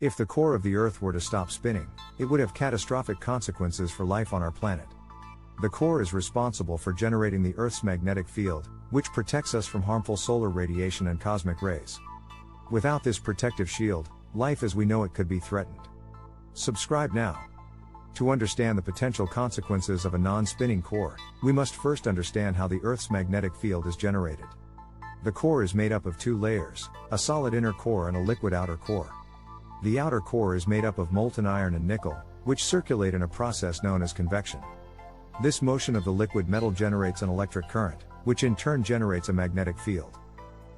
If the core of the Earth were to stop spinning, it would have catastrophic consequences for life on our planet. The core is responsible for generating the Earth's magnetic field, which protects us from harmful solar radiation and cosmic rays. Without this protective shield, life as we know it could be threatened. Subscribe now. To understand the potential consequences of a non-spinning core, we must first understand how the Earth's magnetic field is generated. The core is made up of two layers, a solid inner core and a liquid outer core. The outer core is made up of molten iron and nickel, which circulate in a process known as convection. This motion of the liquid metal generates an electric current, which in turn generates a magnetic field.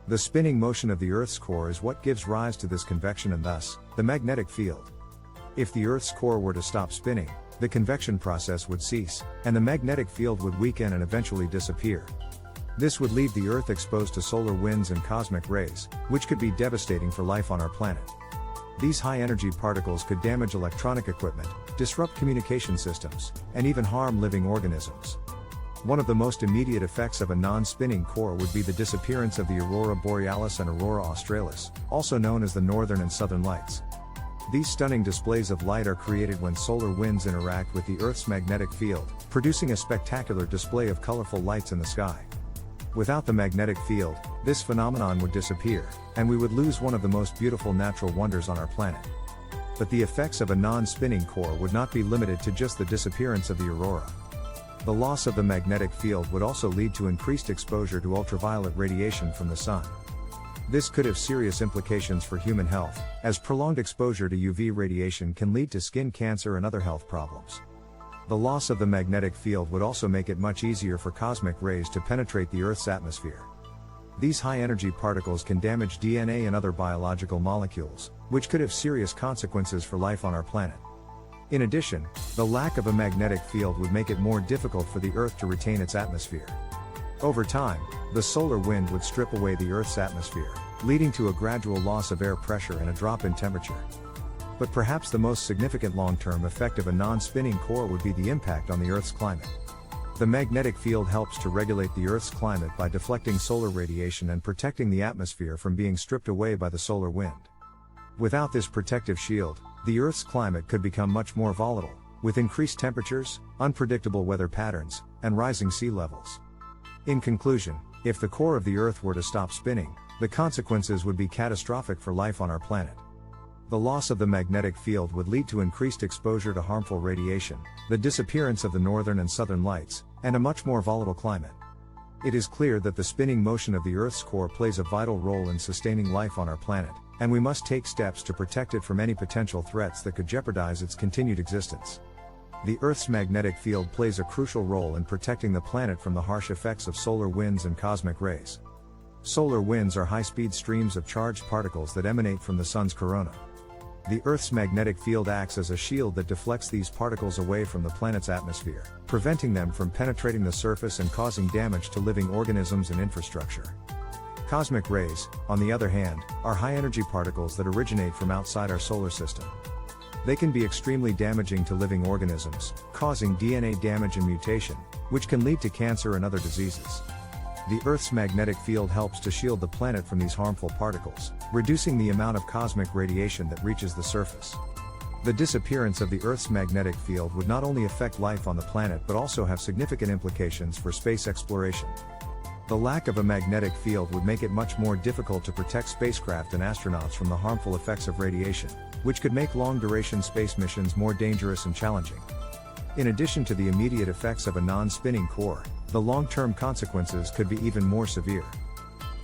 The spinning motion of the Earth's core is what gives rise to this convection and thus, the magnetic field. If the Earth's core were to stop spinning, the convection process would cease, and the magnetic field would weaken and eventually disappear. This would leave the Earth exposed to solar winds and cosmic rays, which could be devastating for life on our planet. These high-energy particles could damage electronic equipment, disrupt communication systems, and even harm living organisms. One of the most immediate effects of a non-spinning core would be the disappearance of the aurora borealis and aurora australis, also known as the northern and southern lights. These stunning displays of light are created when solar winds interact with the Earth's magnetic field, producing a spectacular display of colorful lights in the sky. Without the magnetic field, this phenomenon would disappear, and we would lose one of the most beautiful natural wonders on our planet. But the effects of a non-spinning core would not be limited to just the disappearance of the aurora. The loss of the magnetic field would also lead to increased exposure to ultraviolet radiation from the sun. This could have serious implications for human health, as prolonged exposure to UV radiation can lead to skin cancer and other health problems. The loss of the magnetic field would also make it much easier for cosmic rays to penetrate the Earth's atmosphere. These high-energy particles can damage DNA and other biological molecules, which could have serious consequences for life on our planet. In addition, the lack of a magnetic field would make it more difficult for the Earth to retain its atmosphere. Over time, the solar wind would strip away the Earth's atmosphere, leading to a gradual loss of air pressure and a drop in temperature. But perhaps the most significant long-term effect of a non-spinning core would be the impact on the Earth's climate. The magnetic field helps to regulate the Earth's climate by deflecting solar radiation and protecting the atmosphere from being stripped away by the solar wind. Without this protective shield, the Earth's climate could become much more volatile, with increased temperatures, unpredictable weather patterns, and rising sea levels. In conclusion, if the core of the Earth were to stop spinning, the consequences would be catastrophic for life on our planet. The loss of the magnetic field would lead to increased exposure to harmful radiation, the disappearance of the northern and southern lights, and a much more volatile climate. It is clear that the spinning motion of the Earth's core plays a vital role in sustaining life on our planet, and we must take steps to protect it from any potential threats that could jeopardize its continued existence. The Earth's magnetic field plays a crucial role in protecting the planet from the harsh effects of solar winds and cosmic rays. Solar winds are high-speed streams of charged particles that emanate from the sun's corona. The Earth's magnetic field acts as a shield that deflects these particles away from the planet's atmosphere, preventing them from penetrating the surface and causing damage to living organisms and infrastructure. Cosmic rays, on the other hand, are high-energy particles that originate from outside our solar system. They can be extremely damaging to living organisms, causing DNA damage and mutation, which can lead to cancer and other diseases. The Earth's magnetic field helps to shield the planet from these harmful particles, reducing the amount of cosmic radiation that reaches the surface. The disappearance of the Earth's magnetic field would not only affect life on the planet but also have significant implications for space exploration. The lack of a magnetic field would make it much more difficult to protect spacecraft and astronauts from the harmful effects of radiation, which could make long-duration space missions more dangerous and challenging. In addition to the immediate effects of a non-spinning core, the long-term consequences could be even more severe.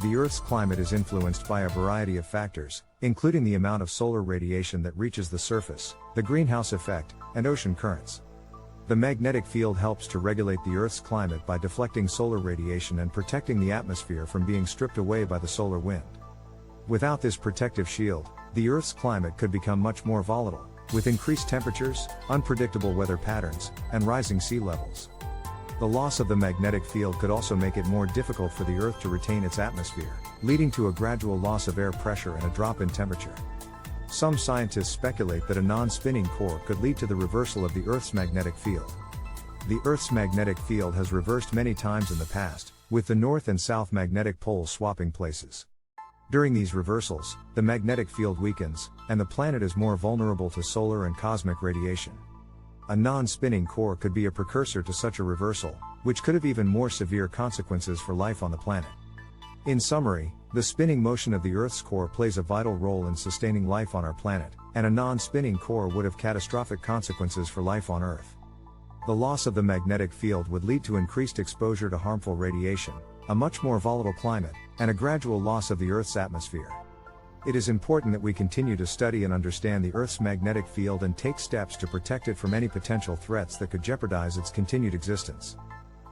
The Earth's climate is influenced by a variety of factors, including the amount of solar radiation that reaches the surface, the greenhouse effect, and ocean currents. The magnetic field helps to regulate the Earth's climate by deflecting solar radiation and protecting the atmosphere from being stripped away by the solar wind. Without this protective shield, the Earth's climate could become much more volatile, with increased temperatures, unpredictable weather patterns, and rising sea levels. The loss of the magnetic field could also make it more difficult for the Earth to retain its atmosphere, leading to a gradual loss of air pressure and a drop in temperature. Some scientists speculate that a non-spinning core could lead to the reversal of the Earth's magnetic field. The Earth's magnetic field has reversed many times in the past, with the north and south magnetic poles swapping places. During these reversals, the magnetic field weakens, and the planet is more vulnerable to solar and cosmic radiation. A non-spinning core could be a precursor to such a reversal, which could have even more severe consequences for life on the planet. In summary, the spinning motion of the Earth's core plays a vital role in sustaining life on our planet, and a non-spinning core would have catastrophic consequences for life on Earth. The loss of the magnetic field would lead to increased exposure to harmful radiation, a much more volatile climate, and a gradual loss of the Earth's atmosphere. It is important that we continue to study and understand the Earth's magnetic field and take steps to protect it from any potential threats that could jeopardize its continued existence.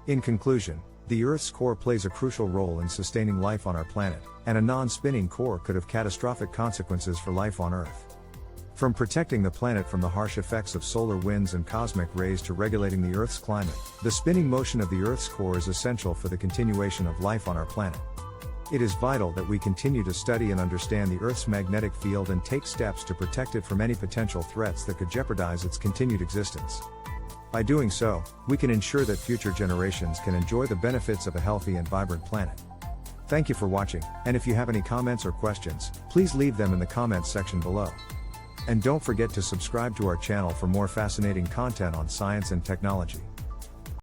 In conclusion, the Earth's core plays a crucial role in sustaining life on our planet, and a non-spinning core could have catastrophic consequences for life on Earth. From protecting the planet from the harsh effects of solar winds and cosmic rays to regulating the Earth's climate, the spinning motion of the Earth's core is essential for the continuation of life on our planet. It is vital that we continue to study and understand the Earth's magnetic field and take steps to protect it from any potential threats that could jeopardize its continued existence. By doing so, we can ensure that future generations can enjoy the benefits of a healthy and vibrant planet. Thank you for watching, and if you have any comments or questions, please leave them in the comments section below. And don't forget to subscribe to our channel for more fascinating content on science and technology.